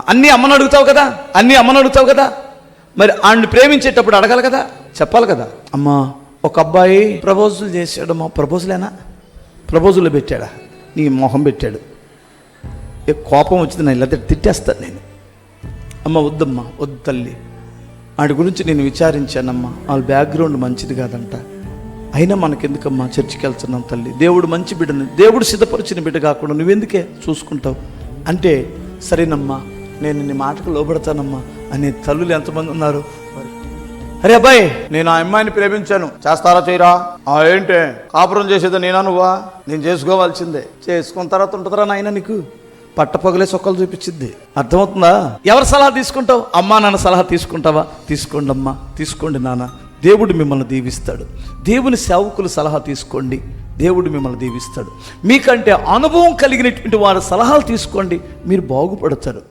అన్నీ అమ్మను అడుగుతావు కదా, అన్నీ అమ్మను అడుగుతావు కదా, మరి ఆడిని ప్రేమించేటప్పుడు అడగాలి కదా, చెప్పాలి కదా. అమ్మా ఒక అబ్బాయి ప్రపోజల్ చేశాడమ్మా, ప్రపోజలేనా, ప్రపోజల్ పెట్టాడా, నీ మొహం పెట్టాడు, కోపం వచ్చింది నా ఇలా తిట్టేస్తాను నేను. అమ్మ వద్దమ్మా, వద్దు తల్లి, వాడి గురించి నేను విచారించానమ్మా, వాళ్ళ బ్యాక్గ్రౌండ్ మంచిది కాదంట, అయినా మనకెందుకమ్మా చర్చికి వెళ్తున్నాం తల్లి, దేవుడు మంచి బిడ్డను, దేవుడు సిద్ధపరిచిన బిడ్డ కాకుండా నువ్వెందుకే చూసుకుంటావు అంటే, సరేనమ్మా నేను నీ మాటకు లోబడతానమ్మా అనే తల్లులు ఎంతమంది ఉన్నారు. అరే అబ్బాయి నేను ఆ అమ్మాయిని ప్రేమించాను, చేస్తారా చేయరా, ఏంటే కాపురం చేసేదా నేనా నువ్వా, నేను చేసుకోవాల్సిందే, చేసుకున్న తర్వాత ఉంటుందిరా నాయన నీకు, పట్టపగలే సొక్కలు చూపించింది, అర్థమవుతుందా. ఎవరి సలహా తీసుకుంటావు, అమ్మా నాన్న సలహా తీసుకుంటావా, తీసుకోండి అమ్మా, తీసుకోండి నాన్న, దేవుడు మిమ్మల్ని దీవిస్తాడు. దేవుని సేవకుల సలహా తీసుకోండి, దేవుడు మిమ్మల్ని దీవిస్తాడు. మీకంటే అనుభవం కలిగినటువంటి వారి సలహాలు తీసుకోండి, మీరు బాగుపడతారు.